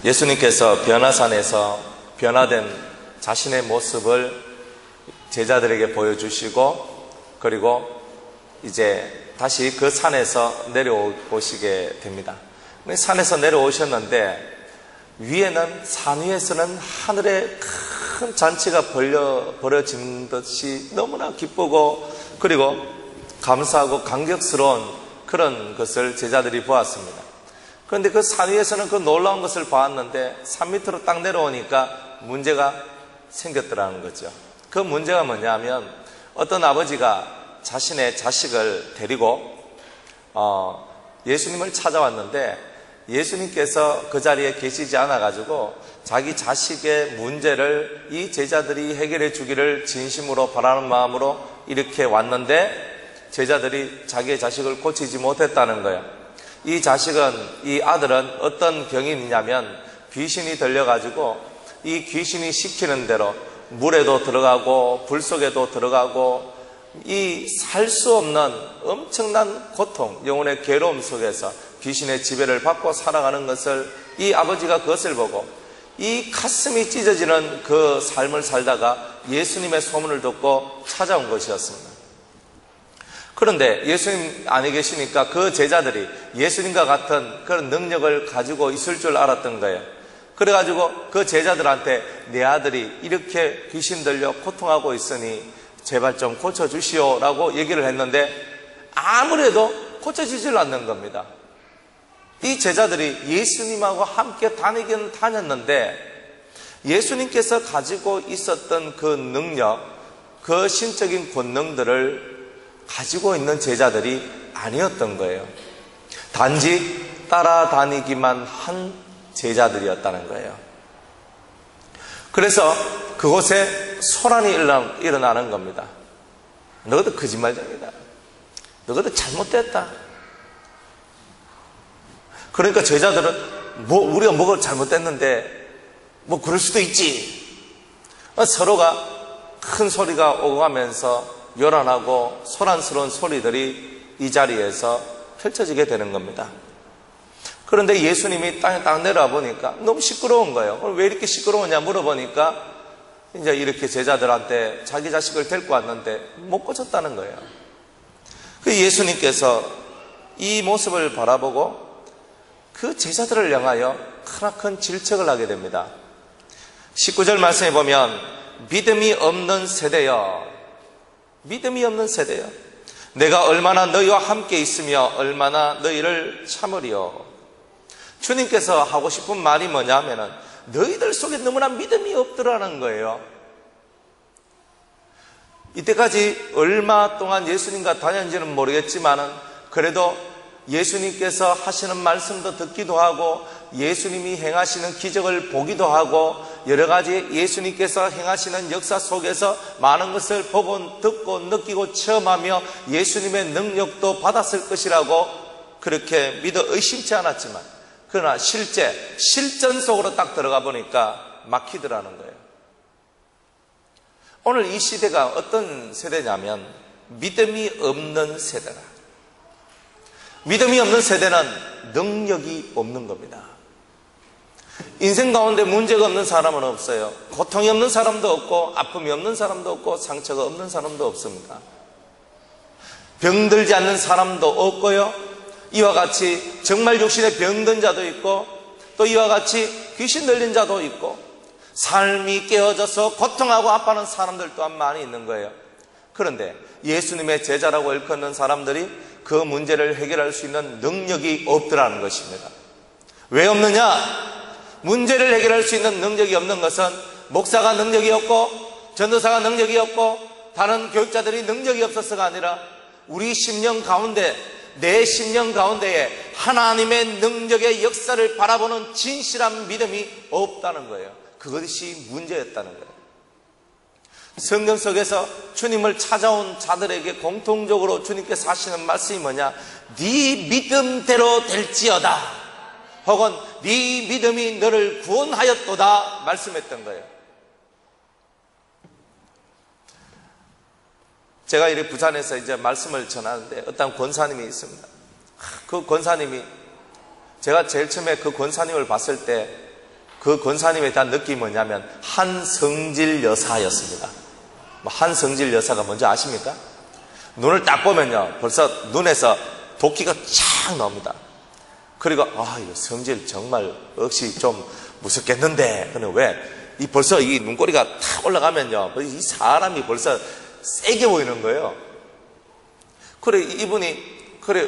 예수님께서 변화산에서 변화된 자신의 모습을 제자들에게 보여주시고, 그리고 이제 다시 그 산에서 내려오시게 됩니다. 산에서 내려오셨는데 위에는, 산 위에서는 하늘에 큰 잔치가 벌어진 듯이 너무나 기쁘고, 그리고 감사하고 감격스러운 그런 것을 제자들이 보았습니다. 그런데 그 산 위에서는 그 놀라운 것을 보았는데 산 밑으로 딱 내려오니까 문제가 생겼더라는 거죠. 그 문제가 뭐냐면, 어떤 아버지가 자신의 자식을 데리고 예수님을 찾아왔는데, 예수님께서 그 자리에 계시지 않아가지고 자기 자식의 문제를 이 제자들이 해결해 주기를 진심으로 바라는 마음으로 이렇게 왔는데, 제자들이 자기의 자식을 고치지 못했다는 거예요. 이 자식은, 이 아들은 어떤 병이 있냐면 귀신이 들려가지고 이 귀신이 시키는 대로 물에도 들어가고 불 속에도 들어가고, 이 살 수 없는 엄청난 고통, 영혼의 괴로움 속에서 귀신의 지배를 받고 살아가는 것을, 이 아버지가 그것을 보고 이 가슴이 찢어지는 그 삶을 살다가 예수님의 소문을 듣고 찾아온 것이었습니다. 그런데 예수님 안에 계시니까 그 제자들이 예수님과 같은 그런 능력을 가지고 있을 줄 알았던 거예요. 그래가지고 그 제자들한테 내 아들이 이렇게 귀신 들려 고통하고 있으니 제발 좀 고쳐주시오 라고 얘기를 했는데 아무래도 고쳐지질 않는 겁니다. 이 제자들이 예수님하고 함께 다니긴 다녔는데 예수님께서 가지고 있었던 그 능력, 그 신적인 권능들을 가지고 있는 제자들이 아니었던 거예요. 단지 따라다니기만 한 제자들이었다는 거예요. 그래서 그곳에 소란이 일어나는 겁니다. 너희들 거짓말쟁이다. 너희들 잘못됐다. 그러니까 제자들은 우리가 뭐가 잘못됐는데 그럴 수도 있지. 서로가 큰 소리가 오고 가면서 요란하고 소란스러운 소리들이 이 자리에서 펼쳐지게 되는 겁니다. 그런데 예수님이 땅에 딱 내려와 보니까 너무 시끄러운 거예요. 왜 이렇게 시끄러우냐 물어보니까 이제 이렇게 제자들한테 자기 자식을 데리고 왔는데 못 고쳤다는 거예요. 그 예수님께서 이 모습을 바라보고 그 제자들을 향하여 크나큰 질책을 하게 됩니다. 19절 말씀에 보면 믿음이 없는 세대여, 믿음이 없는 세대여, 내가 얼마나 너희와 함께 있으며 얼마나 너희를 참으리요. 주님께서 하고 싶은 말이 뭐냐면은 너희들 속에 너무나 믿음이 없더라는 거예요. 이때까지 얼마 동안 예수님과 다녔는지는 모르겠지만은 그래도 예수님께서 하시는 말씀도 듣기도 하고 예수님이 행하시는 기적을 보기도 하고 여러 가지 예수님께서 행하시는 역사 속에서 많은 것을 보고 듣고 느끼고 체험하며 예수님의 능력도 받았을 것이라고 그렇게 믿어 의심치 않았지만, 그러나 실전 속으로 딱 들어가 보니까 막히더라는 거예요. 오늘 이 시대가 어떤 세대냐면 믿음이 없는 세대다. 믿음이 없는 세대는 능력이 없는 겁니다. 인생 가운데 문제가 없는 사람은 없어요. 고통이 없는 사람도 없고 아픔이 없는 사람도 없고 상처가 없는 사람도 없습니다. 병들지 않는 사람도 없고요, 이와 같이 정말 육신에 병든 자도 있고 또 이와 같이 귀신 들린 자도 있고 삶이 깨어져서 고통하고 아파하는 사람들 또한 많이 있는 거예요. 그런데 예수님의 제자라고 일컫는 사람들이 그 문제를 해결할 수 있는 능력이 없더라는 것입니다. 왜 없느냐? 문제를 해결할 수 있는 능력이 없는 것은 목사가 능력이 없고 전도사가 능력이 없고 다른 교육자들이 능력이 없어서가 아니라 우리 심령 가운데, 내 심령 가운데에 하나님의 능력의 역사를 바라보는 진실한 믿음이 없다는 거예요. 그것이 문제였다는 거예요. 성경 속에서 주님을 찾아온 자들에게 공통적으로 주님께서 하시는 말씀이 뭐냐? 네 믿음대로 될지어다, 혹은 네 믿음이 너를 구원하였도다 말씀했던 거예요. 제가 이렇게 부산에서 이제 말씀을 전하는데 어떤 권사님이 있습니다. 그 권사님이, 제가 제일 처음에 그 권사님을 봤을 때 그 권사님에 대한 느낌이 뭐냐면 한성질 여사였습니다. 한성질 여사가 뭔지 아십니까? 눈을 딱 보면요, 벌써 눈에서 도끼가 쫙 나옵니다. 그리고 이거 성질 정말 역시 좀 무섭겠는데, 근데 왜? 벌써 이 눈꼬리가 탁 올라가면요, 이 사람이 벌써 세게 보이는 거예요. 그래, 이분이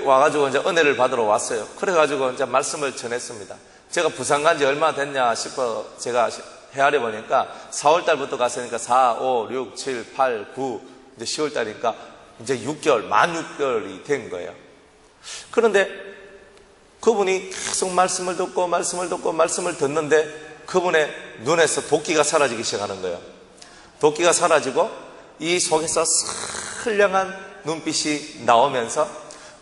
와가지고 이제 은혜를 받으러 왔어요. 그래가지고 이제 말씀을 전했습니다. 제가 부산 간 지 얼마나 됐냐 싶어 제가 헤아려 보니까 4월 달부터 갔으니까 4, 5, 6, 7, 8, 9, 이제 10월 달이니까 이제 6개월, 만 6개월이 된 거예요. 그런데 그분이 계속 말씀을 듣는데 그분의 눈에서 도끼가 사라지기 시작하는 거예요. 도끼가 사라지고 이 속에서 선량한 눈빛이 나오면서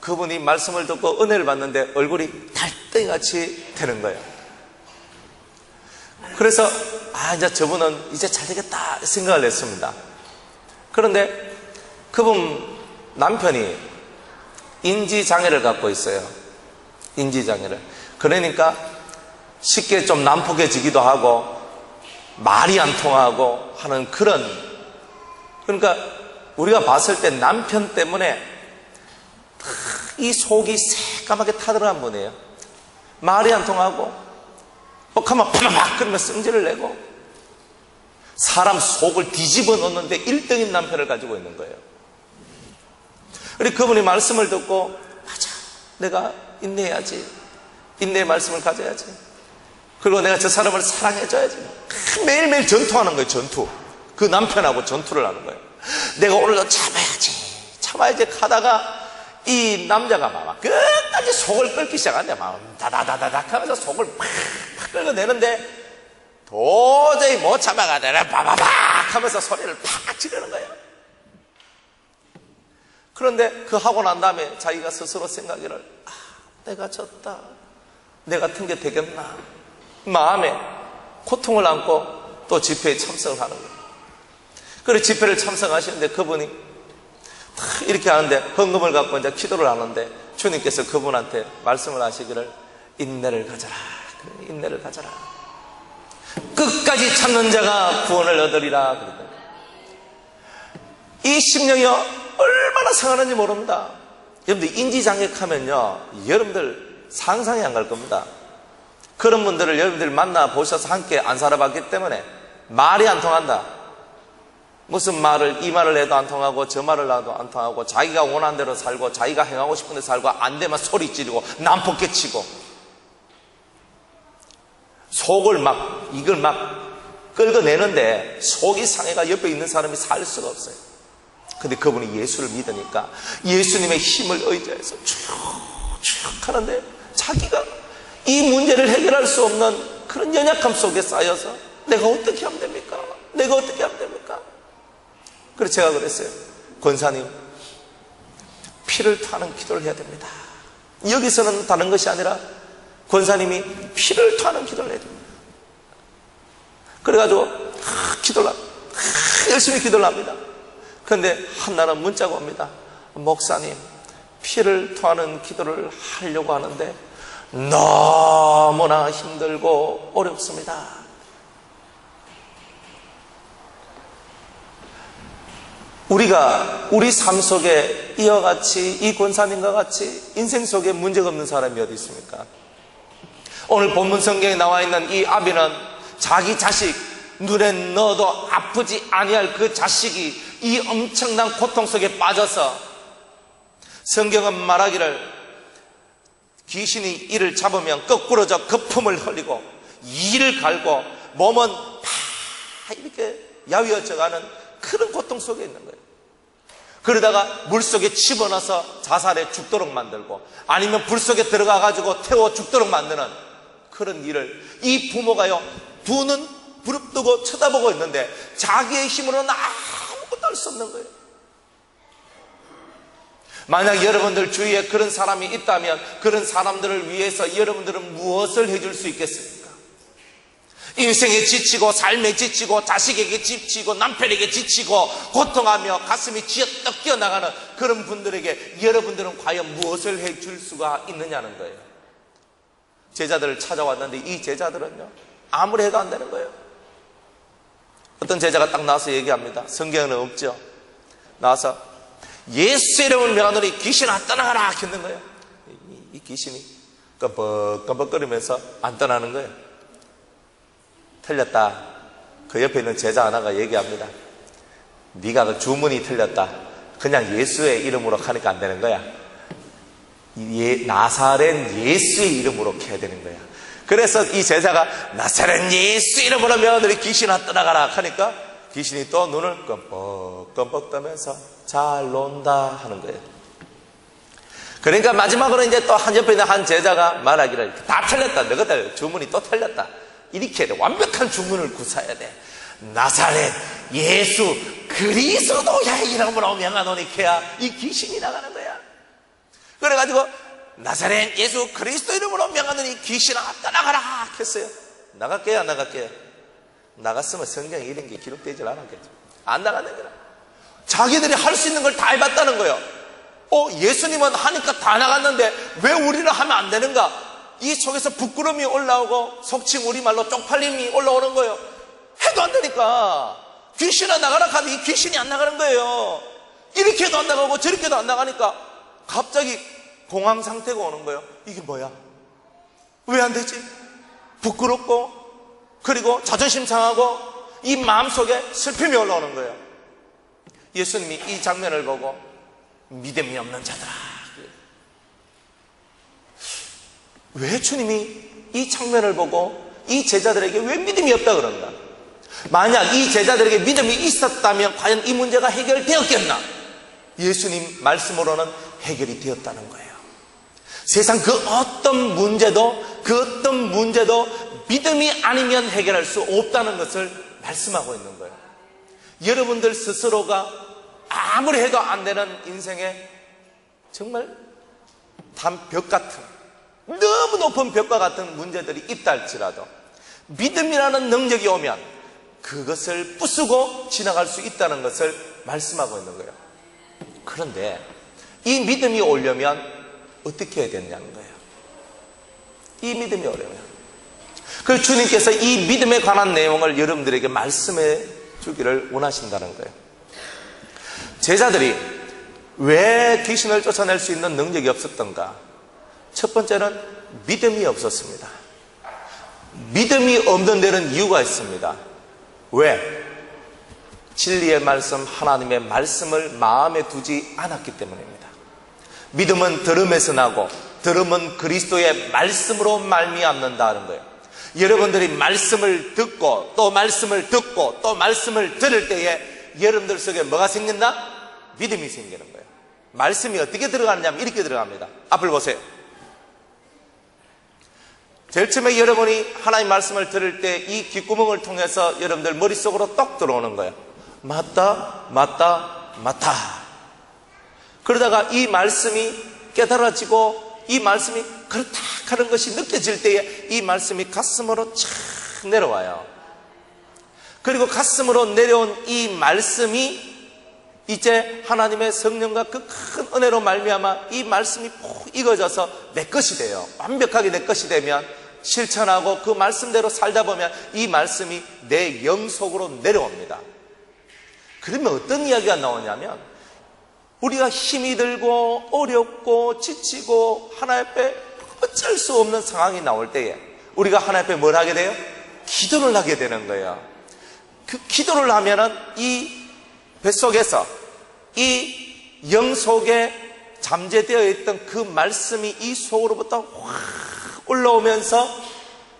그분이 말씀을 듣고 은혜를 받는데 얼굴이 달덩이같이 되는 거예요. 그래서 이제 저분은 이제 잘 되겠다 생각을 했습니다. 그런데 그분 남편이 인지장애를 갖고 있어요. 인지장애를. 그러니까 쉽게 좀 난폭해지기도 하고 말이 안 통하고 하는 그러니까 우리가 봤을 때 남편 때문에 이 속이 새까맣게 타들어간 분이에요. 말이 안 통하고 하면 파박 그러면 승질을 내고 사람 속을 뒤집어 놓는데 1등인 남편을 가지고 있는 거예요. 그리고 그분이 말씀을 듣고 맞아, 내가 인내해야지, 인내의 말씀을 가져야지, 그리고 내가 저 사람을 사랑해줘야지. 매일매일 전투하는 거예요. 전투. 그 남편하고 전투를 하는 거예요. 내가 오늘도 참아야지 하다가 이 남자가 막 끝까지 속을 끓기 시작한대. 막 다다다다닥 하면서 속을 팍 끓여내는데 도저히 못 참아가지고 바바박 하면서 소리를 팍 지르는 거예요. 그런데 그 하고 난 다음에 자기가 스스로 생각하기를 내가 졌다, 내 같은 게 되겠나, 마음에 고통을 안고 또 집회에 참석을 하는 거예요. 그래서 집회를 참석하시는데 그분이 이렇게 하는데 헌금을 갖고 이제 기도를 하는데 주님께서 그분한테 말씀을 하시기를 인내를 가져라, 인내를 가져라, 끝까지 참는 자가 구원을 얻으리라. 그러더라고요. 이 심령이요 얼마나 상하는지 모릅니다. 여러분들 인지장애하면요 여러분들 상상이 안 갈 겁니다. 그런 분들을 여러분들 만나보셔서 함께 안 살아봤기 때문에 말이 안 통한다, 무슨 말을 이 말을 해도 안 통하고 저 말을 해도 안 통하고 자기가 원하는 대로 살고 자기가 행하고 싶은 대로 살고 안 되면 소리 지르고 난폭해 치고 속을 이걸 긁어내는데 속이 상해가 옆에 있는 사람이 살 수가 없어요. 근데 그분이 예수를 믿으니까 예수님의 힘을 의지해서 쭉 하는데 자기가 이 문제를 해결할 수 없는 그런 연약함 속에 쌓여서 내가 어떻게 하면 됩니까? 내가 어떻게 하면 됩니까? 그래서 제가 그랬어요. 권사님, 피를 토하는 기도를 해야 됩니다. 여기서는 다른 것이 아니라 권사님이 피를 토하는 기도를 해야 됩니다. 그래가지고 기도를 열심히 기도를 합니다. 그런데 한날은 문자가 옵니다. 목사님, 피를 토하는 기도를 하려고 하는데 너무나 힘들고 어렵습니다. 우리가 우리 삶 속에 이와 같이 이 권사님과 같이 인생 속에 문제가 없는 사람이 어디 있습니까? 오늘 본문 성경에 나와 있는 이 아비는 자기 자식, 눈에 넣어도 아프지 아니할 그 자식이 이 엄청난 고통 속에 빠져서 성경은 말하기를 귀신이 이를 잡으면 거꾸로져 거품을 흘리고 이를 갈고 몸은 다 이렇게 야위어져가는 그런 고통 속에 있는 거예요. 그러다가 물속에 집어넣어서 자살해 죽도록 만들고 아니면 불 속에 들어가가지고 태워 죽도록 만드는 그런 일을 이 부모가요 두 눈 부릅뜨고 쳐다보고 있는데 자기의 힘으로는 아무것도 할 수 없는 거예요. 만약 여러분들 주위에 그런 사람이 있다면 그런 사람들을 위해서 여러분들은 무엇을 해줄 수 있겠습니까? 인생에 지치고 삶에 지치고 자식에게 지치고 남편에게 지치고 고통하며 가슴이 쥐어떡 뛰어나가는 그런 분들에게 여러분들은 과연 무엇을 해줄 수가 있느냐는 거예요. 제자들을 찾아왔는데 이 제자들은요 아무리 해도 안 되는 거예요. 어떤 제자가 딱 나와서 얘기합니다. 성경에는 없죠. 나와서 예수 이름을 명하노니 귀신아 떠나가라 했는 거예요. 이 귀신이 껌뻑껌뻑거리면서 안 떠나는 거예요. 틀렸다. 그 옆에 있는 제자 하나가 얘기합니다. 네가 그 주문이 틀렸다. 그냥 예수의 이름으로 하니까 안 되는 거야. 나사렛 예수의 이름으로 해야 되는 거야. 그래서 이 제자가 나사렛 예수 이름으로 명하노니 귀신아 떠나가라 하니까 귀신이 또 눈을 껌뻑껌뻑 뜨면서 잘 논다 하는 거예요. 그러니까 마지막으로 이제 또 한 옆에 있는 한 제자가 말하기를 다 틀렸다. 너희들 주문이 또 틀렸다. 이렇게 해야 돼. 완벽한 주문을 구사해야 돼. 나사렛 예수 그리스도의 이름으로 명하노니 해야 이 귀신이 나가는 거야. 그래가지고 나사렛 예수 그리스도 이름으로 명하노니 귀신아 떠나가라 했어요. 나갈게요 안 나갈게요? 나갔으면 성경에 이런 게 기록되질 않았겠죠. 안 나가는 거야. 자기들이 할 수 있는 걸 다 해봤다는 거예요. 예수님은 하니까 다 나갔는데 왜 우리는 하면 안 되는가? 이 속에서 부끄러움이 올라오고 속칭 우리말로 쪽팔림이 올라오는 거예요. 해도 안 되니까 귀신아 나가라 하면 이 귀신이 안 나가는 거예요. 이렇게 해도 안 나가고 저렇게 해도 안 나가니까 갑자기 공황 상태가 오는 거예요. 이게 뭐야? 왜 안 되지? 부끄럽고 그리고 자존심 상하고 이 마음속에 슬픔이 올라오는 거예요. 예수님이 이 장면을 보고 믿음이 없는 자들아. 왜 주님이 이 장면을 보고 이 제자들에게 왜 믿음이 없다 그런가? 만약 이 제자들에게 믿음이 있었다면 과연 이 문제가 해결되었겠나? 예수님 말씀으로는 해결이 되었다는 거예요. 세상 그 어떤 문제도 믿음이 아니면 해결할 수 없다는 것을 말씀하고 있는 거예요. 여러분들 스스로가 아무리 해도 안 되는 인생에 정말 벽 같은 너무 높은 벽과 같은 문제들이 있다 할지라도 믿음이라는 능력이 오면 그것을 부수고 지나갈 수 있다는 것을 말씀하고 있는 거예요. 그런데 이 믿음이 오려면 어떻게 해야 되느냐는 거예요. 이 믿음이 오려면 그래서 주님께서 이 믿음에 관한 내용을 여러분들에게 말씀해 주기를 원하신다는 거예요. 제자들이 왜 귀신을 쫓아낼 수 있는 능력이 없었던가? 첫 번째는 믿음이 없었습니다. 믿음이 없는 데는 이유가 있습니다. 왜? 진리의 말씀, 하나님의 말씀을 마음에 두지 않았기 때문입니다. 믿음은 들음에서 나고 들음은 그리스도의 말씀으로 말미암는다는 거예요. 여러분들이 말씀을 듣고 또 말씀을 듣고 또 말씀을 들을 때에 여러분들 속에 뭐가 생긴다? 믿음이 생기는 거예요. 말씀이 어떻게 들어가느냐면 이렇게 들어갑니다. 앞을 보세요. 제일 처음에 여러분이 하나님 말씀을 들을 때 이 귓구멍을 통해서 여러분들 머릿속으로 똑 들어오는 거예요. 맞다, 맞다, 맞다. 그러다가 이 말씀이 깨달아지고 이 말씀이 그렇다 하는 것이 느껴질 때에 이 말씀이 가슴으로 착 내려와요. 그리고 가슴으로 내려온 이 말씀이 이제 하나님의 성령과 그 큰 은혜로 말미암아 이 말씀이 푹 익어져서 내 것이 돼요. 완벽하게 내 것이 되면 실천하고 그 말씀대로 살다 보면 이 말씀이 내 영속으로 내려옵니다. 그러면 어떤 이야기가 나오냐면 우리가 힘이 들고 어렵고 지치고 하나님 앞에 어쩔 수 없는 상황이 나올 때에 우리가 하나님 앞에 뭘 하게 돼요? 기도를 하게 되는 거예요. 그 기도를 하면은 이 뱃속에서 이 영속에 잠재되어 있던 그 말씀이 이 속으로부터 확 올라오면서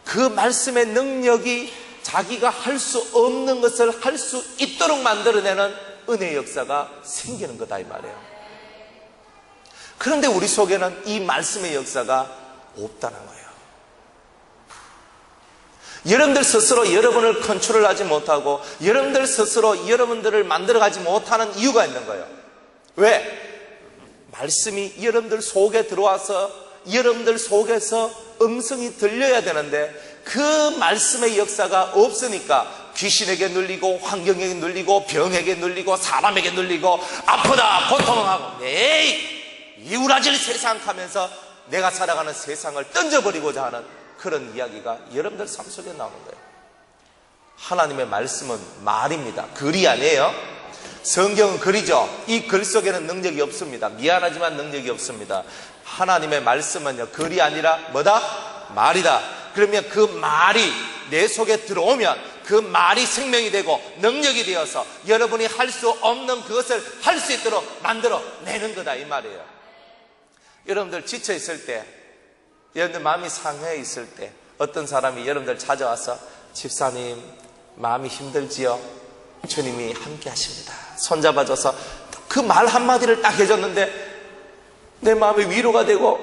그 말씀의 능력이 자기가 할 수 없는 것을 할 수 있도록 만들어내는 은혜의 역사가 생기는 거다 이 말이에요. 그런데 우리 속에는 이 말씀의 역사가 없다는 거예요. 여러분들 스스로 여러분을 컨트롤하지 못하고 여러분들 스스로 여러분들을 만들어가지 못하는 이유가 있는 거예요. 왜? 말씀이 여러분들 속에 들어와서 여러분들 속에서 음성이 들려야 되는데 그 말씀의 역사가 없으니까 귀신에게 눌리고 환경에게 눌리고 병에게 눌리고 사람에게 눌리고 아프다 고통하고 에이 이우라질 세상 하면서 내가 살아가는 세상을 던져버리고자 하는 그런 이야기가 여러분들 삶 속에 나오는 거예요. 하나님의 말씀은 말입니다. 글이 아니에요. 성경은 글이죠. 이 글 속에는 능력이 없습니다. 미안하지만 능력이 없습니다. 하나님의 말씀은요, 글이 아니라 뭐다? 말이다. 그러면 그 말이 내 속에 들어오면 그 말이 생명이 되고 능력이 되어서 여러분이 할 수 없는 그것을 할 수 있도록 만들어 내는 거다, 이 말이에요. 여러분들 지쳐 있을 때, 여러분들 마음이 상해 있을 때 어떤 사람이 여러분들 찾아와서 집사님 마음이 힘들지요? 주님이 함께 하십니다. 손잡아줘서 그 말 한마디를 딱 해줬는데 내 마음이 위로가 되고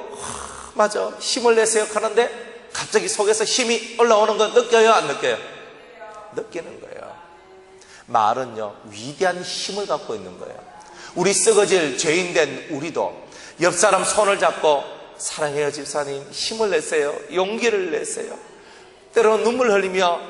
맞아, 힘을 내세요 하는데 갑자기 속에서 힘이 올라오는 거 느껴요? 안 느껴요? 느끼는 거예요. 말은요, 위대한 힘을 갖고 있는 거예요. 우리 썩어질 죄인된 우리도 옆 사람 손을 잡고 사랑해요 집사님, 힘을 내세요, 용기를 내세요, 때로는 눈물 흘리며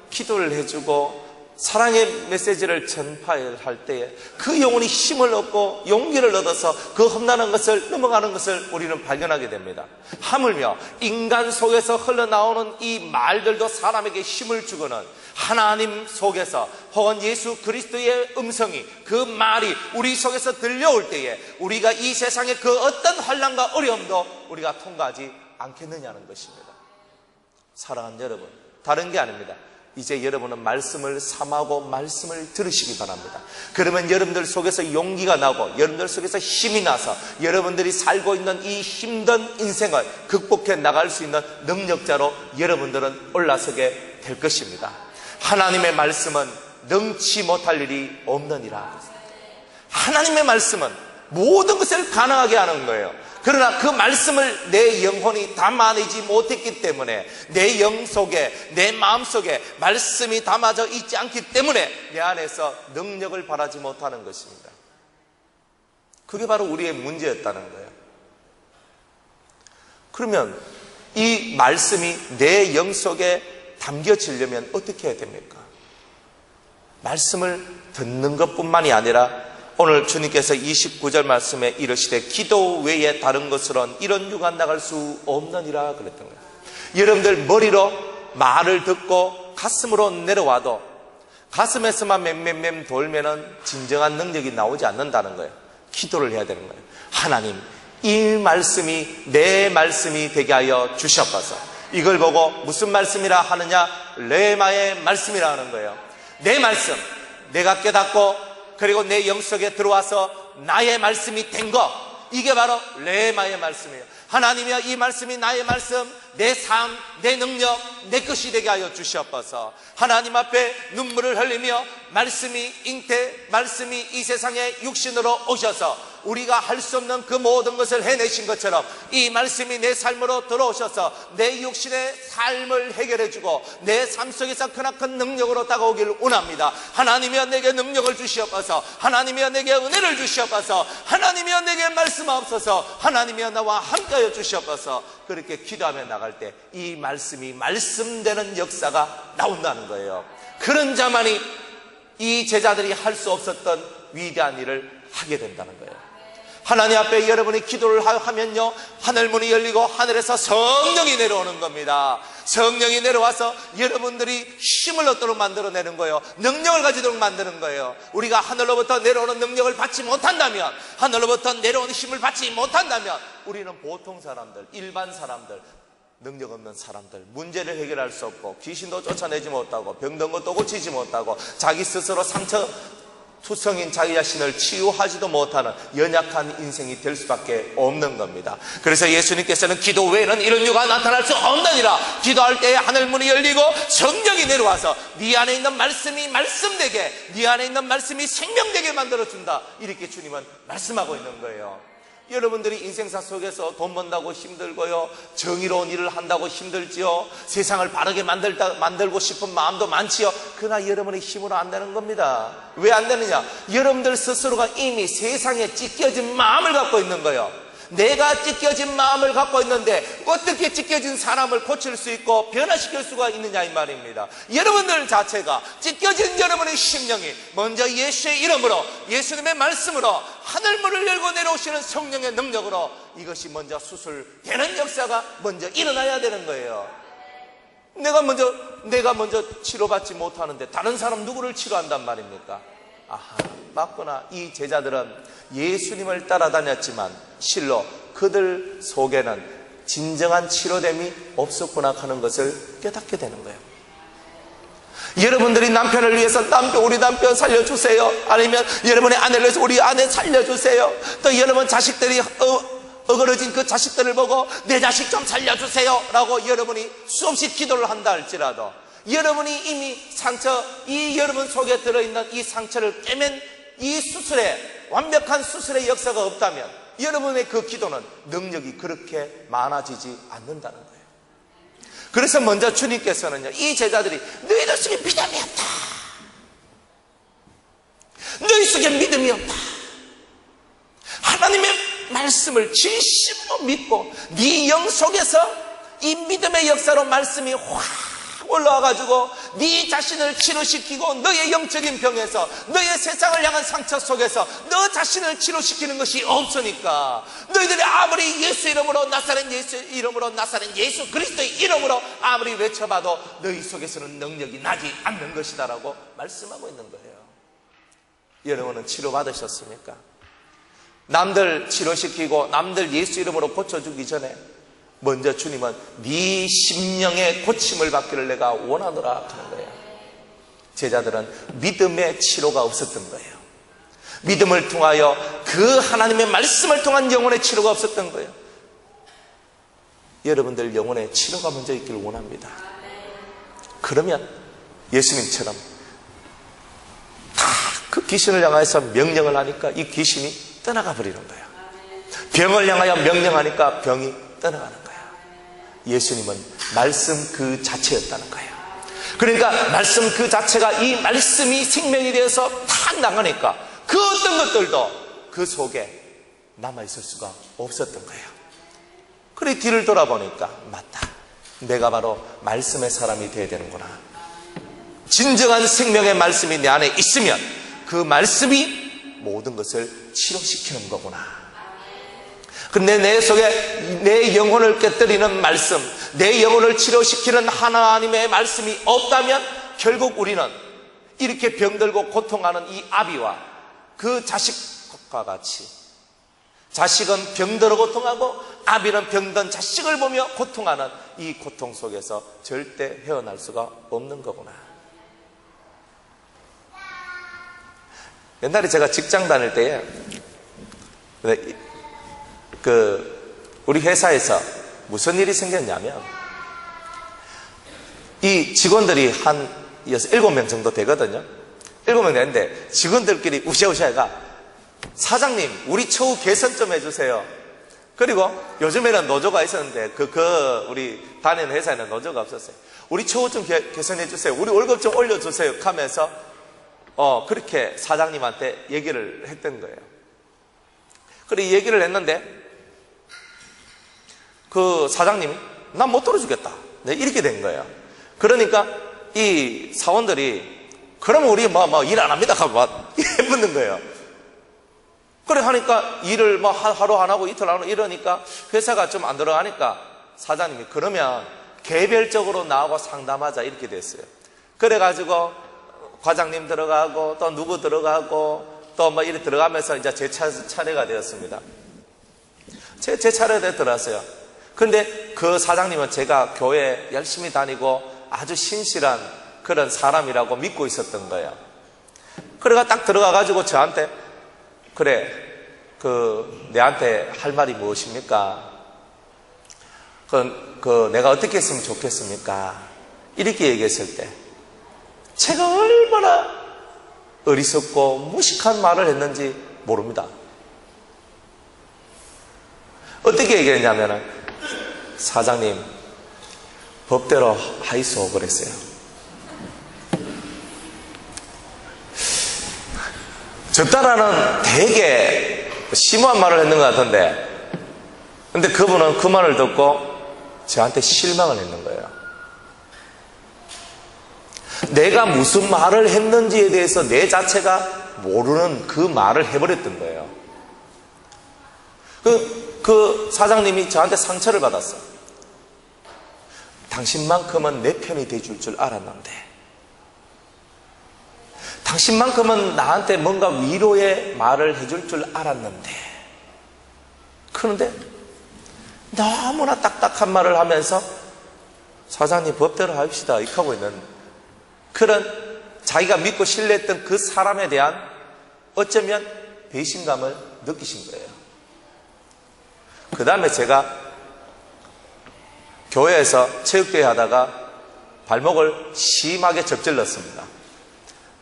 기도를 해주고 사랑의 메시지를 전파할 때에 그 영혼이 힘을 얻고 용기를 얻어서 그 험난한 것을 넘어가는 것을 우리는 발견하게 됩니다. 하물며 인간 속에서 흘러나오는 이 말들도 사람에게 힘을 주고는 하나님 속에서 혹은 예수 그리스도의 음성이, 그 말이 우리 속에서 들려올 때에 우리가 이 세상의 그 어떤 환난과 어려움도 우리가 통과하지 않겠느냐는 것입니다. 사랑하는 여러분, 다른 게 아닙니다. 이제 여러분은 말씀을 삼하고 말씀을 들으시기 바랍니다. 그러면 여러분들 속에서 용기가 나고 여러분들 속에서 힘이 나서 여러분들이 살고 있는 이 힘든 인생을 극복해 나갈 수 있는 능력자로 여러분들은 올라서게 될 것입니다. 하나님의 말씀은 능치 못할 일이 없느니라. 하나님의 말씀은 모든 것을 가능하게 하는 거예요. 그러나 그 말씀을 내 영혼이 담아내지 못했기 때문에, 내 영 속에, 내 마음 속에 말씀이 담아져 있지 않기 때문에 내 안에서 능력을 발하지 못하는 것입니다. 그게 바로 우리의 문제였다는 거예요. 그러면 이 말씀이 내 영 속에 담겨지려면 어떻게 해야 됩니까? 말씀을 듣는 것뿐만이 아니라 오늘 주님께서 29절 말씀에 이르시되 기도 외에 다른 것으로는 이런 유가 나갈 수 없느니라 그랬던 거예요. 여러분들 머리로 말을 듣고 가슴으로 내려와도 가슴에서만 맴맴맴 돌면은 진정한 능력이 나오지 않는다는 거예요. 기도를 해야 되는 거예요. 하나님, 이 말씀이 내 말씀이 되게 하여 주시옵소서. 이걸 보고 무슨 말씀이라 하느냐? 레마의 말씀이라 하는 거예요. 내 말씀, 내가 깨닫고 그리고 내 영속에 들어와서 나의 말씀이 된 것, 이게 바로 레마의 말씀이에요. 하나님이여, 이 말씀이 나의 말씀, 내 삶, 내 능력, 내 것이 되게 하여 주시옵소서. 하나님 앞에 눈물을 흘리며 말씀이 잉태, 말씀이 이 세상에 육신으로 오셔서 우리가 할 수 없는 그 모든 것을 해내신 것처럼 이 말씀이 내 삶으로 들어오셔서 내 육신의 삶을 해결해주고 내 삶 속에서 크나큰 능력으로 다가오기를 원합니다. 하나님이여, 내게 능력을 주시옵소서. 하나님이여, 내게 은혜를 주시옵소서. 하나님이여, 내게 말씀하옵소서. 하나님이여, 나와 함께하여 주시옵소서. 그렇게 기도하며 나갈 때 이 말씀이 말씀되는 역사가 나온다는 거예요. 그런 자만이 이 제자들이 할 수 없었던 위대한 일을 하게 된다는 거예요. 하나님 앞에 여러분이 기도를 하면요, 하늘문이 열리고 하늘에서 성령이 내려오는 겁니다. 성령이 내려와서 여러분들이 힘을 얻도록 만들어내는 거예요. 능력을 가지도록 만드는 거예요. 우리가 하늘로부터 내려오는 능력을 받지 못한다면, 하늘로부터 내려오는 힘을 받지 못한다면 우리는 보통 사람들, 일반 사람들, 능력 없는 사람들, 문제를 해결할 수 없고 귀신도 쫓아내지 못하고 병든 것도 고치지 못하고 자기 스스로 상처 투성인 자기 자신을 치유하지도 못하는 연약한 인생이 될 수밖에 없는 겁니다. 그래서 예수님께서는 기도 외에는 이런 유가 나타날 수 없느니라. 기도할 때에 하늘문이 열리고 성령이 내려와서 네 안에 있는 말씀이 말씀되게, 네 안에 있는 말씀이 생명되게 만들어준다. 이렇게 주님은 말씀하고 있는 거예요. 여러분들이 인생사 속에서 돈 번다고 힘들고요, 정의로운 일을 한다고 힘들지요, 세상을 바르게 만들고 싶은 마음도 많지요. 그러나 여러분의 힘으로 안 되는 겁니다. 왜 안 되느냐? 여러분들 스스로가 이미 세상에 찢겨진 마음을 갖고 있는 거예요. 내가 찢겨진 마음을 갖고 있는데 어떻게 찢겨진 사람을 고칠 수 있고 변화시킬 수가 있느냐, 이 말입니다. 여러분들 자체가 찢겨진 여러분의 심령이 먼저 예수의 이름으로, 예수님의 말씀으로, 하늘문을 열고 내려오시는 성령의 능력으로 이것이 먼저 수술되는 역사가 먼저 일어나야 되는 거예요. 내가 먼저 치료받지 못하는데 다른 사람 누구를 치료한단 말입니까? 아하, 맞구나. 이 제자들은 예수님을 따라다녔지만 실로 그들 속에는 진정한 치료됨이 없었구나 하는 것을 깨닫게 되는 거예요. 여러분들이 남편을 위해서 우리 남편 살려주세요. 아니면 여러분의 아내를 위해서 우리 아내 살려주세요. 또 여러분 자식들이 어그러진 그 자식들을 보고 내 자식 좀 살려주세요 라고 여러분이 수없이 기도를 한다 할지라도 여러분이 이미 이 여러분 속에 들어있는 이 상처를 깨맨 이 수술에, 완벽한 수술의 역사가 없다면 여러분의 그 기도는 능력이 그렇게 많아지지 않는다는 거예요. 그래서 먼저 주님께서는요, 이 제자들이 너희들 속에 믿음이 없다, 너희 속에 믿음이 없다, 하나님의 말씀을 진심으로 믿고 네 영 속에서 이 믿음의 역사로 말씀이 확 올라와가지고 네 자신을 치료시키고 너의 영적인 병에서, 너의 세상을 향한 상처 속에서 너 자신을 치료시키는 것이 없으니까 너희들이 아무리 예수 이름으로 나사렛 예수 그리스도의 이름으로 아무리 외쳐봐도 너희 속에서는 능력이 나지 않는 것이다 라고 말씀하고 있는 거예요. 여러분은 치료받으셨습니까? 남들 치료시키고 남들 예수 이름으로 고쳐주기 전에 먼저 주님은 네 심령의 고침을 받기를 내가 원하노라 하는 거예요. 제자들은 믿음의 치료가 없었던 거예요. 믿음을 통하여 그 하나님의 말씀을 통한 영혼의 치료가 없었던 거예요. 여러분들 영혼의 치료가 먼저 있기를 원합니다. 그러면 예수님처럼 다 그 귀신을 향해서 명령을 하니까 이 귀신이 떠나가 버리는 거예요. 병을 향하여 명령하니까 병이 떠나가는 거예요. 예수님은 말씀 그 자체였다는 거예요. 그러니까 말씀 그 자체가, 이 말씀이 생명이 되어서 탁 나가니까 그 어떤 것들도 그 속에 남아있을 수가 없었던 거예요. 그래 뒤를 돌아보니까 맞다, 내가 바로 말씀의 사람이 되어야 되는구나. 진정한 생명의 말씀이 내 안에 있으면 그 말씀이 모든 것을 치료시키는 거구나. 근데 내 속에 내 영혼을 깨뜨리는 말씀, 내 영혼을 치료시키는 하나님의 말씀이 없다면 결국 우리는 이렇게 병들고 고통하는 이 아비와 그 자식과 같이, 자식은 병들어 고통하고 아비는 병든 자식을 보며 고통하는 이 고통 속에서 절대 헤어날 수가 없는 거구나. 옛날에 제가 직장 다닐 때에 우리 회사에서 무슨 일이 생겼냐면, 이 직원들이 한 7명 정도 되거든요. 7명 되는데 직원들끼리 우샤우샤가 사장님 우리 처우 개선 좀 해주세요. 그리고 요즘에는 노조가 있었는데 우리 다니는 회사에는 노조가 없었어요. 우리 처우 좀 개선해 주세요, 우리 월급 좀 올려주세요 하면서 그렇게 사장님한테 얘기를 했던 거예요. 그래 얘기를 했는데 그 사장님이 난 못 들어주겠다, 네, 이렇게 된 거예요. 그러니까 이 사원들이 그러면 우리 일 안 합니다 하고 묻는 거예요. 그래 하니까 일을 하루 안 하고 이틀 안 하고 이러니까 회사가 좀 안 들어가니까 사장님이 그러면 개별적으로 나하고 상담하자 이렇게 됐어요. 그래가지고 과장님 들어가고 또 누구 들어가고 또 이렇게 들어가면서 이제 제 차례가 되었습니다. 제 차례에 들어왔어요. 근데 그 사장님은 제가 교회 열심히 다니고 아주 신실한 그런 사람이라고 믿고 있었던 거예요. 그래가 딱 들어가가지고 저한테 그래 내한테 할 말이 무엇입니까? 내가 어떻게 했으면 좋겠습니까? 이렇게 얘기했을 때 제가 얼마나 어리석고 무식한 말을 했는지 모릅니다. 어떻게 얘기했냐면은 사장님 법대로 하이소 그랬어요. 저 따라는 되게 심오한 말을 했는 것 같은데, 근데 그분은 그 말을 듣고 저한테 실망을 했는 거예요. 내가 무슨 말을 했는지에 대해서 내 자체가 모르는 그 말을 해버렸던 거예요. 그 사장님이 저한테 상처를 받았어요. 당신만큼은 내 편이 돼줄 줄 알았는데, 당신만큼은 나한테 뭔가 위로의 말을 해줄 줄 알았는데, 그런데 너무나 딱딱한 말을 하면서 사장님 법대로 합시다 이렇게 하고 있는 그런 자기가 믿고 신뢰했던 그 사람에 대한 어쩌면 배신감을 느끼신 거예요. 그 다음에 제가 교회에서 체육대회 하다가 발목을 심하게 접질렀습니다.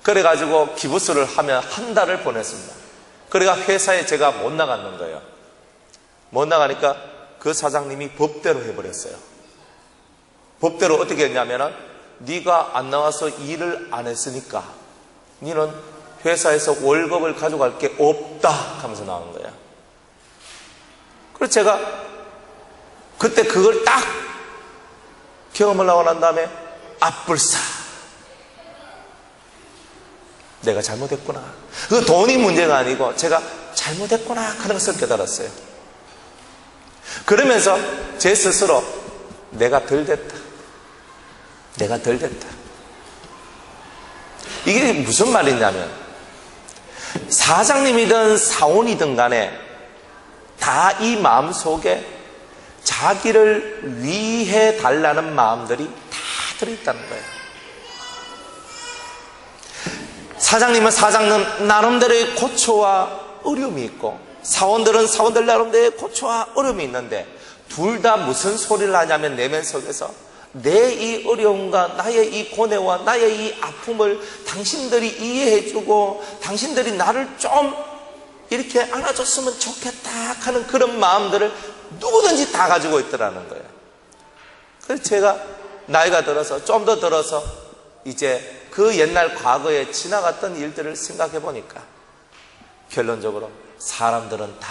그래가지고 기부스를 하면 한 달을 보냈습니다. 그래가 회사에 제가 못 나갔는 거예요. 못 나가니까 그 사장님이 법대로 해버렸어요. 법대로 어떻게 했냐면은 네가 안 나와서 일을 안 했으니까 너는 회사에서 월급을 가져갈 게 없다 하면서 나온 거예요. 그래서 제가 그때 그걸 딱 경험을 하고 난 다음에 앞불사 내가 잘못했구나. 그 돈이 문제가 아니고 제가 잘못했구나 하는 것을 깨달았어요. 그러면서 제 스스로 내가 덜 됐다. 내가 덜 됐다. 이게 무슨 말이냐면 사장님이든 사원이든 간에 다 이 마음속에 자기를 위해 달라는 마음들이 다 들어있다는 거예요. 사장님은 사장님 나름대로의 고초와 어려움이 있고 사원들은 사원들 나름대로의 고초와 어려움이 있는데 둘 다 무슨 소리를 하냐면 내면 속에서 내 이 어려움과 나의 이 고뇌와 나의 이 아픔을 당신들이 이해해주고 당신들이 나를 좀 이렇게 안아줬으면 좋겠다 하는 그런 마음들을 누구든지 다 가지고 있더라는 거예요. 그래서 제가 나이가 들어서 좀 더 들어서 이제 그 옛날 과거에 지나갔던 일들을 생각해 보니까 결론적으로 사람들은 다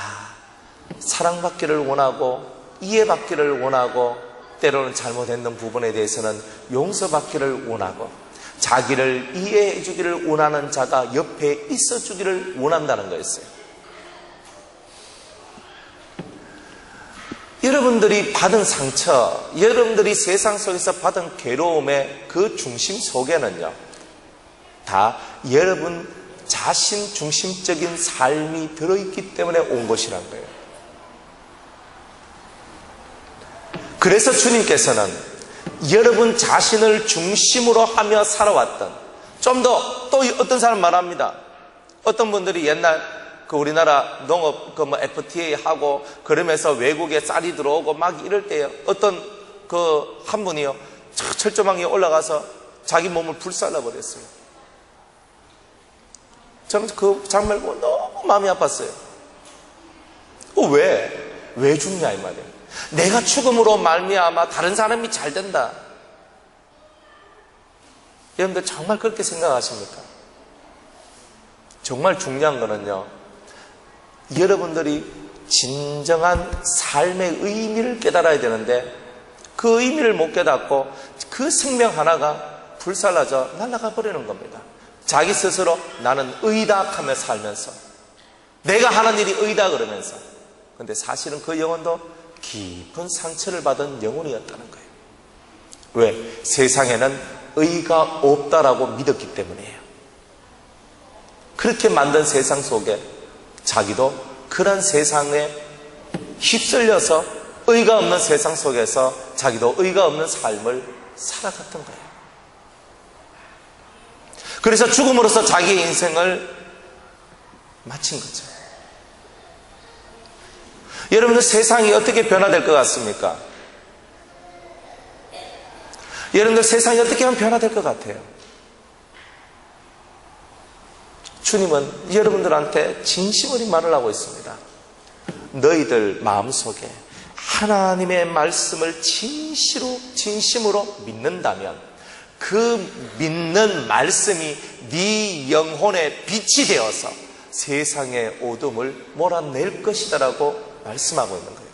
사랑받기를 원하고 이해받기를 원하고 때로는 잘못했는 부분에 대해서는 용서받기를 원하고 자기를 이해해 주기를 원하는 자가 옆에 있어 주기를 원한다는 거였어요. 여러분들이 받은 상처, 여러분들이 세상 속에서 받은 괴로움의 그 중심 속에는요, 다 여러분 자신 중심적인 삶이 들어있기 때문에 온 것이란 거예요. 그래서 주님께서는 여러분 자신을 중심으로 하며 살아왔던, 좀 더 또 어떤 사람 말합니다. 어떤 분들이 옛날 그 우리나라 농업 그 뭐 FTA 하고 그러면서 외국에 쌀이 들어오고 막 이럴 때요, 어떤 그 한 분이요 철조망에 올라가서 자기 몸을 불살라 버렸어요. 저는 그 장면을 보고 너무 마음이 아팠어요. 왜 죽냐 이 말이에요. 내가 죽음으로 말미암아 다른 사람이 잘 된다. 여러분들 정말 그렇게 생각하십니까? 정말 중요한 거는요, 여러분들이 진정한 삶의 의미를 깨달아야 되는데 그 의미를 못 깨닫고 그 생명 하나가 불살라져 날아가 버리는 겁니다. 자기 스스로 나는 의다 하며 살면서 내가 하는 일이 의다 그러면서, 근데 사실은 그 영혼도 깊은 상처를 받은 영혼이었다는 거예요. 왜? 세상에는 의가 없다라고 믿었기 때문이에요. 그렇게 만든 세상 속에 자기도 그런 세상에 휩쓸려서 의가 없는 세상 속에서 자기도 의가 없는 삶을 살아갔던 거예요. 그래서 죽음으로써 자기의 인생을 마친 거죠. 여러분들 세상이 어떻게 변화될 것 같습니까? 여러분들 세상이 어떻게 하면 변화될 것 같아요? 주님은 여러분들한테 진심으로 말을 하고 있습니다. 너희들 마음속에 하나님의 말씀을 진심으로 믿는다면 그 믿는 말씀이 네 영혼의 빛이 되어서 세상의 어둠을 몰아낼 것이다라고 말씀하고 있는 거예요.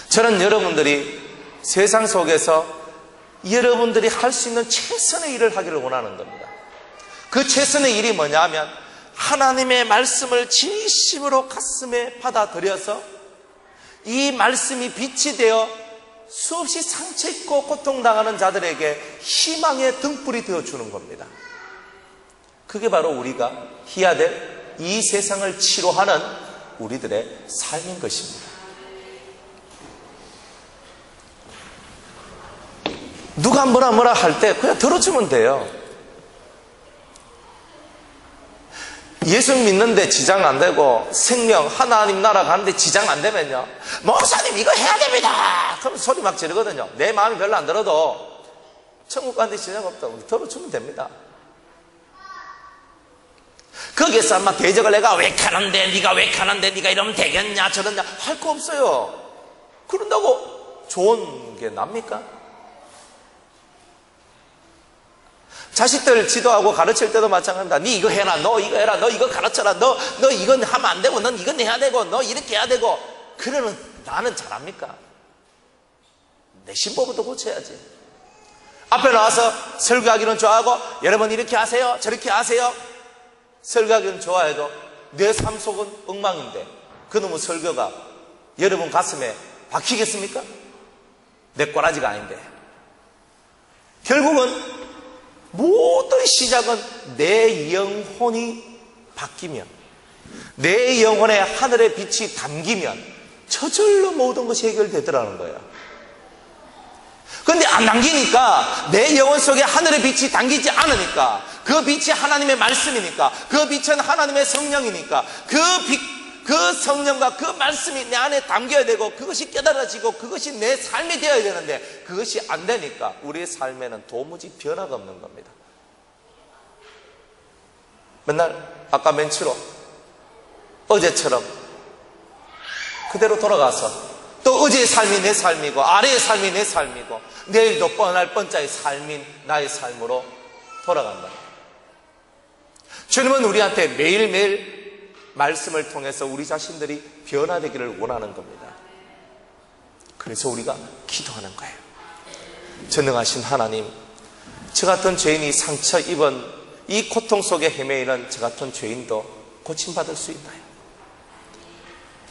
저는 여러분들이 세상 속에서 여러분들이 할 수 있는 최선의 일을 하기를 원하는 겁니다. 그 최선의 일이 뭐냐면 하나님의 말씀을 진심으로 가슴에 받아들여서 이 말씀이 빛이 되어 수없이 상처 있고 고통당하는 자들에게 희망의 등불이 되어주는 겁니다. 그게 바로 우리가 해야 될 이 세상을 치료하는 우리들의 삶인 것입니다. 누가 뭐라 할 때 그냥 들어주면 돼요. 예수 믿는데 지장 안 되고 생명 하나님 나라 가는데 지장 안 되면요, 목사님 이거 해야 됩니다 그럼 소리 막 지르거든요. 내 마음이 별로 안 들어도 천국 가는데 지장 없다고 들어주면 됩니다. 거기에서 막 대적을 내가 왜 가는데 네가 왜 가는데 네가 이러면 되겠냐 저러냐 할 거 없어요. 그런다고 좋은 게 납니까? 자식들 지도하고 가르칠 때도 마찬가지입니다. 네 이거 해라, 너 이거 해라, 너 이거 가르쳐라, 너 이건 하면 안 되고 넌 이건 해야 되고 너 이렇게 해야 되고. 그러면 나는 잘합니까? 내 신보부터 고쳐야지. 앞에 나와서 설교하기는 좋아하고 여러분 이렇게 하세요 저렇게 하세요 설교하기는 좋아해도 내 삶 속은 엉망인데 그놈의 설교가 여러분 가슴에 박히겠습니까? 내 꼬라지가 아닌데. 결국은 모든 시작은 내 영혼이 바뀌면, 내 영혼에 하늘의 빛이 담기면 저절로 모든 것이 해결되더라는 거예요. 그런데 안 담기니까, 내 영혼 속에 하늘의 빛이 담기지 않으니까, 그 빛이 하나님의 말씀이니까, 그 빛은 하나님의 성령이니까, 그 성령과 그 말씀이 내 안에 담겨야 되고 그것이 깨달아지고 그것이 내 삶이 되어야 되는데 그것이 안 되니까 우리의 삶에는 도무지 변화가 없는 겁니다. 맨날 아까 멘트로 어제처럼 그대로 돌아가서 또 어제의 삶이 내 삶이고 아래의 삶이 내 삶이고 내일도 뻔할 뻔짜의 삶인 나의 삶으로 돌아간다. 주님은 우리한테 매일매일 말씀을 통해서 우리 자신들이 변화되기를 원하는 겁니다. 그래서 우리가 기도하는 거예요. 전능하신 하나님, 저 같은 죄인이 상처 입은 이 고통 속에 헤매이는 저 같은 죄인도 고침받을 수 있나요?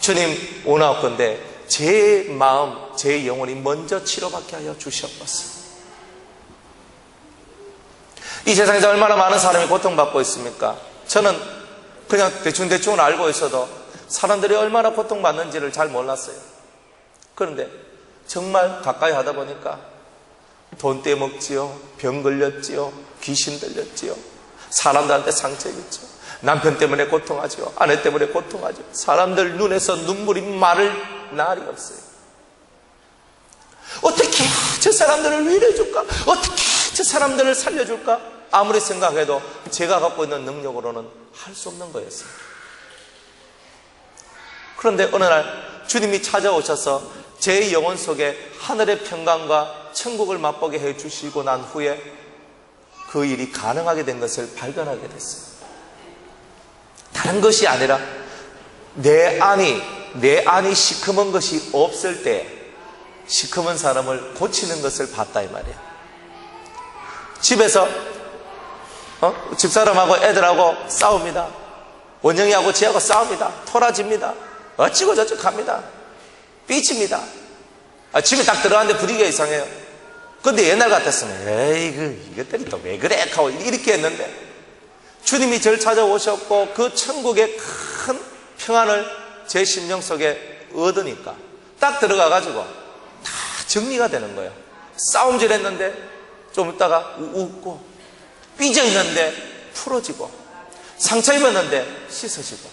주님, 원하옵건대 제 마음, 제 영혼이 먼저 치료받게 하여 주시옵소서. 이 세상에서 얼마나 많은 사람이 고통받고 있습니까? 저는 그냥 대충 알고 있어도 사람들이 얼마나 고통받는지를 잘 몰랐어요. 그런데 정말 가까이 하다 보니까 돈 떼먹지요, 병 걸렸지요, 귀신 들렸지요, 사람들한테 상처 입었죠, 남편 때문에 고통하죠, 아내 때문에 고통하죠. 사람들 눈에서 눈물이 마를 날이 없어요. 어떻게 저 사람들을 위로해줄까? 어떻게 저 사람들을 살려줄까? 아무리 생각해도 제가 갖고 있는 능력으로는 할 수 없는 거였어요. 그런데 어느 날 주님이 찾아오셔서 제 영혼 속에 하늘의 평강과 천국을 맛보게 해주시고 난 후에 그 일이 가능하게 된 것을 발견하게 됐어요. 다른 것이 아니라 내 안이 시커먼 것이 없을 때 시커먼 사람을 고치는 것을 봤다 이 말이에요. 집에서 집사람하고 애들하고 싸웁니다. 원영이하고 지하고 싸웁니다. 토라집니다. 어찌고 저찌고 합니다. 삐칩니다. 집에 딱 들어갔는데 분위기가 이상해요. 근데 옛날 같았으면 에이 이것들이 또 왜 그래 하고 이렇게 했는데 주님이 저를 찾아오셨고 그 천국의 큰 평안을 제 심령 속에 얻으니까 딱 들어가가지고 다 정리가 되는 거예요. 싸움질 했는데 좀 있다가 웃고, 삐져 있는데 풀어지고, 상처 입었는데 씻어지고.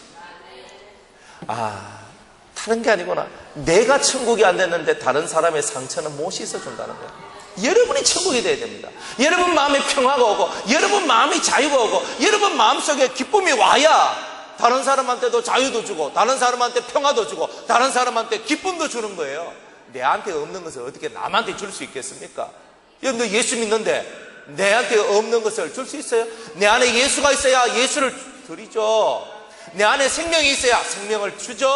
다른 게 아니구나. 내가 천국이 안 됐는데 다른 사람의 상처는 못 씻어준다는 거예요. 여러분이 천국이 돼야 됩니다. 여러분 마음에 평화가 오고, 여러분 마음이 자유가 오고, 여러분 마음속에 기쁨이 와야 다른 사람한테도 자유도 주고, 다른 사람한테 평화도 주고, 다른 사람한테 기쁨도 주는 거예요. 내한테 없는 것을 어떻게 남한테 줄 수 있겠습니까? 여러분들 예수 믿는데 내한테 없는 것을 줄 수 있어요? 내 안에 예수가 있어야 예수를 드리죠. 내 안에 생명이 있어야 생명을 주죠.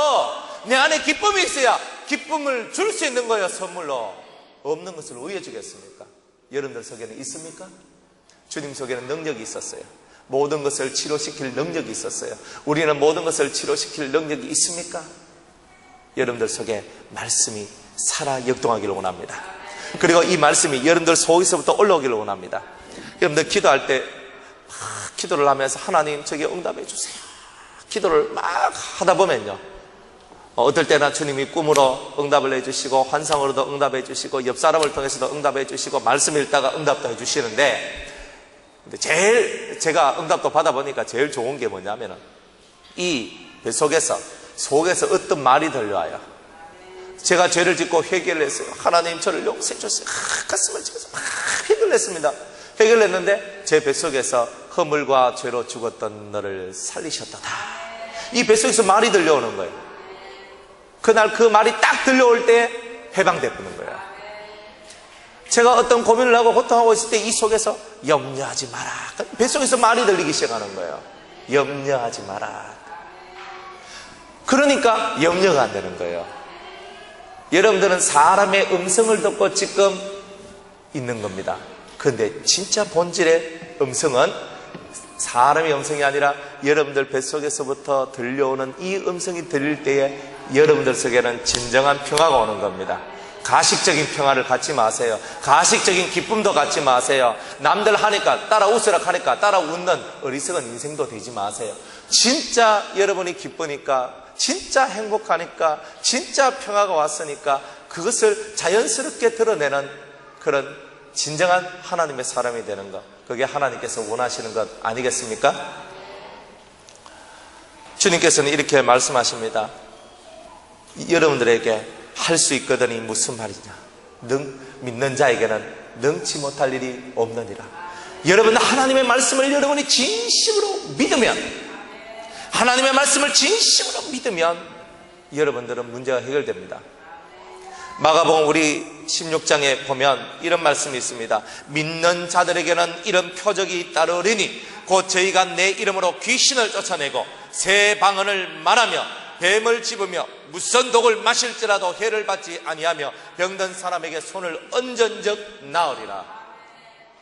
내 안에 기쁨이 있어야 기쁨을 줄 수 있는 거예요. 선물로. 없는 것을 왜 주겠습니까? 여러분들 속에는 있습니까? 주님 속에는 능력이 있었어요. 모든 것을 치료시킬 능력이 있었어요. 우리는 모든 것을 치료시킬 능력이 있습니까? 여러분들 속에 말씀이 살아 역동하기를 원합니다. 그리고 이 말씀이 여러분들 속에서부터 올라오기를 원합니다. 여러분들 기도할 때 막 기도를 하면서 하나님 저게 응답해 주세요. 기도를 막 하다 보면요, 어떨 때는 주님이 꿈으로 응답을 해주시고 환상으로도 응답해 주시고 옆 사람을 통해서도 응답해 주시고 말씀 읽다가 응답도 해주시는데, 근데 제일 제가 응답도 받아보니까 제일 좋은 게 뭐냐면은 이 뱃속에서 어떤 말이 들려와요. 제가 죄를 짓고 회개를 했어요. 하나님 저를 용서해 주세요. 가슴을 치면서 막 회개를 했습니다. 회개를 했는데 제 뱃속에서 허물과 죄로 죽었던 너를 살리셨도다. 이 뱃속에서 말이 들려오는 거예요. 그날 그 말이 딱 들려올 때 해방되는 거예요. 제가 어떤 고민을 하고 고통하고 있을 때 이 속에서 염려하지 마라. 뱃속에서 말이 들리기 시작하는 거예요. 염려하지 마라. 그러니까 염려가 안 되는 거예요. 여러분들은 사람의 음성을 듣고 지금 있는 겁니다. 그런데 진짜 본질의 음성은 사람의 음성이 아니라 여러분들 뱃속에서부터 들려오는 이 음성이 들릴 때에 여러분들 속에는 진정한 평화가 오는 겁니다. 가식적인 평화를 갖지 마세요. 가식적인 기쁨도 갖지 마세요. 남들 하니까 따라 웃으라 하니까 따라 웃는 어리석은 인생도 되지 마세요. 진짜 여러분이 기쁘니까, 진짜 행복하니까, 진짜 평화가 왔으니까 그것을 자연스럽게 드러내는 그런 진정한 하나님의 사람이 되는 것, 그게 하나님께서 원하시는 것 아니겠습니까? 주님께서는 이렇게 말씀하십니다. 여러분들에게 할 수 있거든이 무슨 말이냐? 믿는 자에게는 능치 못할 일이 없느니라. 여러분, 하나님의 말씀을 여러분이 진심으로 믿으면, 하나님의 말씀을 진심으로 믿으면 여러분들은 문제가 해결됩니다. 마가복음 우리 16장에 보면 이런 말씀이 있습니다. 믿는 자들에게는 이런 표적이 따르리니 곧 저희가 내 이름으로 귀신을 쫓아내고 새 방언을 말하며 뱀을 집으며 무슨 독을 마실지라도 해를 받지 아니하며 병든 사람에게 손을 얹은즉 나으리라.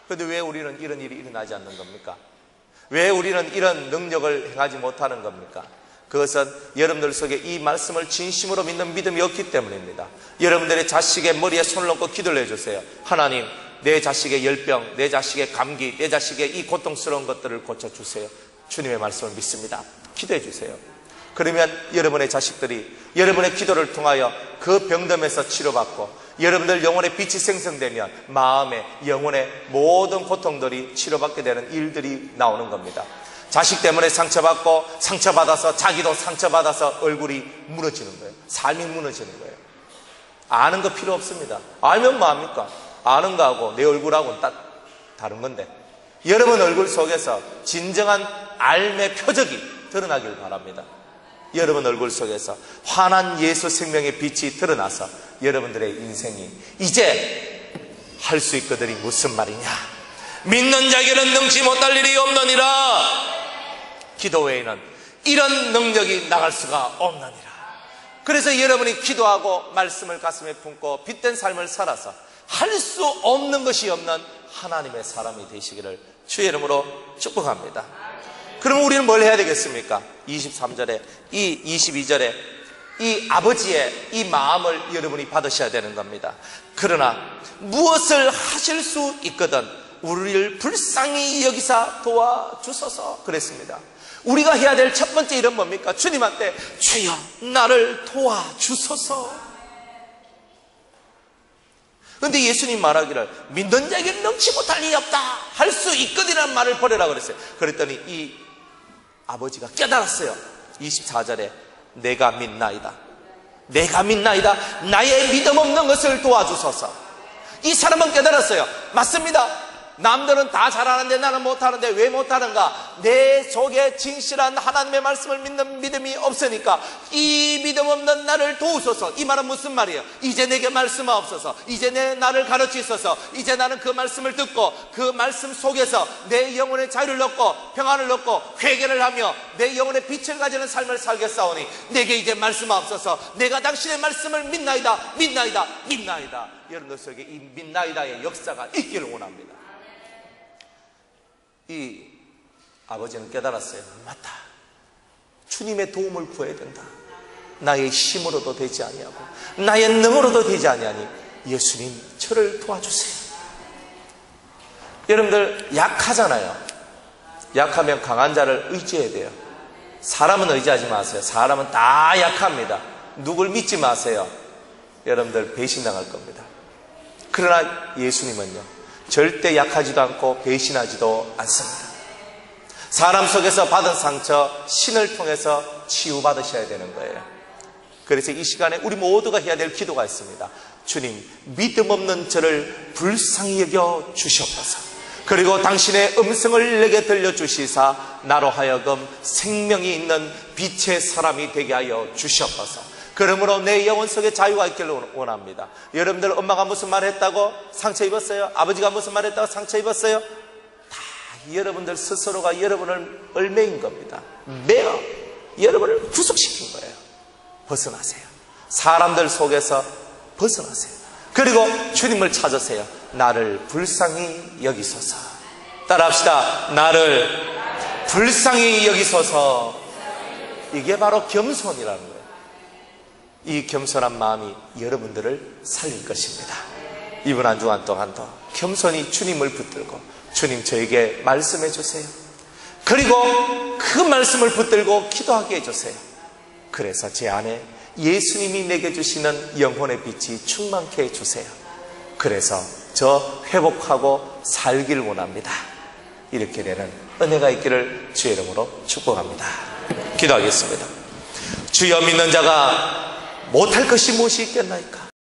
그런데 왜 우리는 이런 일이 일어나지 않는 겁니까? 왜 우리는 이런 능력을 행하지 못하는 겁니까? 그것은 여러분들 속에 이 말씀을 진심으로 믿는 믿음이 없기 때문입니다. 여러분들의 자식의 머리에 손을 얹고 기도를 해주세요. 하나님, 내 자식의 열병, 내 자식의 감기, 내 자식의 이 고통스러운 것들을 고쳐주세요. 주님의 말씀을 믿습니다. 기도해 주세요. 그러면 여러분의 자식들이 여러분의 기도를 통하여 그 병듦에서 치료받고 여러분들 영혼의 빛이 생성되면 마음의, 영혼의 모든 고통들이 치료받게 되는 일들이 나오는 겁니다. 자식 때문에 상처받고 상처받아서 자기도 상처받아서 얼굴이 무너지는 거예요. 삶이 무너지는 거예요. 아는 거 필요 없습니다. 알면 뭐합니까? 아는 거하고 내 얼굴하고는 딱 다른 건데, 여러분 얼굴 속에서 진정한 삶의 표적이 드러나길 바랍니다. 여러분 얼굴 속에서 환한 예수 생명의 빛이 드러나서 여러분들의 인생이 이제 할 수 있거든이 무슨 말이냐? 믿는 자에게는 능치 못할 일이 없느니라. 기도 외에는 이런 능력이 나갈 수가 없느니라. 그래서 여러분이 기도하고 말씀을 가슴에 품고 빛된 삶을 살아서 할 수 없는 것이 없는 하나님의 사람이 되시기를 주의 이름으로 축복합니다. 그럼 우리는 뭘 해야 되겠습니까? 23절에, 22절에 이 아버지의 이 마음을 여러분이 받으셔야 되는 겁니다. 그러나 무엇을 하실 수 있거든 우리를 불쌍히 여기사 도와주소서 그랬습니다. 우리가 해야 될 첫 번째 일은 뭡니까? 주님한테 주여 나를 도와주소서. 그런데 예수님 말하기를 믿는 자에게는 능치 못할 일이 없다, 할 수 있거든이라는 말을 버려라 그랬어요. 그랬더니 이 아버지가 깨달았어요. 24절에 내가 믿나이다, 내가 믿나이다, 나의 믿음 없는 것을 도와주소서. 이 사람은 깨달았어요. 맞습니다. 남들은 다 잘하는데 나는 못하는데 왜 못하는가? 내 속에 진실한 하나님의 말씀을 믿는 믿음이 없으니까 이 믿음 없는 나를 도우소서. 이 말은 무슨 말이에요? 이제 내게 말씀하옵소서. 이제 나를 가르치소서. 이제 나는 그 말씀을 듣고 그 말씀 속에서 내 영혼의 자유를 얻고 평안을 얻고 회개를 하며 내 영혼의 빛을 가지는 삶을 살겠사오니 내게 이제 말씀하옵소서. 내가 당신의 말씀을 믿나이다, 믿나이다, 믿나이다. 여러분들 속에 이 믿나이다의 역사가 있기를 원합니다. 이 아버지는 깨달았어요. 맞다, 주님의 도움을 구해야 된다. 나의 힘으로도 되지 아니하고 나의 능으로도 되지 아니하니 예수님 저를 도와주세요. 여러분들 약하잖아요. 약하면 강한 자를 의지해야 돼요. 사람은 의지하지 마세요. 사람은 다 약합니다. 누굴 믿지 마세요. 여러분들 배신당할 겁니다. 그러나 예수님은요, 절대 약하지도 않고 배신하지도 않습니다. 사람 속에서 받은 상처, 신을 통해서 치유받으셔야 되는 거예요. 그래서 이 시간에 우리 모두가 해야 될 기도가 있습니다. 주님, 믿음 없는 저를 불쌍히 여겨 주시옵소서. 그리고 당신의 음성을 내게 들려주시사 나로 하여금 생명이 있는 빛의 사람이 되게 하여 주시옵소서. 그러므로 내 영혼 속에 자유가 있기를 원합니다. 여러분들 엄마가 무슨 말 했다고 상처 입었어요? 아버지가 무슨 말 했다고 상처 입었어요? 다 여러분들 스스로가 여러분을 얼매인 겁니다. 매어 여러분을 구속시킨 거예요. 벗어나세요. 사람들 속에서 벗어나세요. 그리고 주님을 찾으세요. 나를 불쌍히 여기소서. 따라합시다. 나를 불쌍히 여기소서. 이게 바로 겸손이라는 거예요. 이 겸손한 마음이 여러분들을 살릴 것입니다. 이번 한 주간 동안도 겸손히 주님을 붙들고 주님 저에게 말씀해 주세요. 그리고 그 말씀을 붙들고 기도하게 해주세요. 그래서 제 안에 예수님이 내게 주시는 영혼의 빛이 충만케 해주세요. 그래서 저 회복하고 살길 원합니다. 이렇게 되는 은혜가 있기를 주의 이름으로 축복합니다. 기도하겠습니다. 주여, 믿는 자가 못할 것이 무엇이 있겠나이까?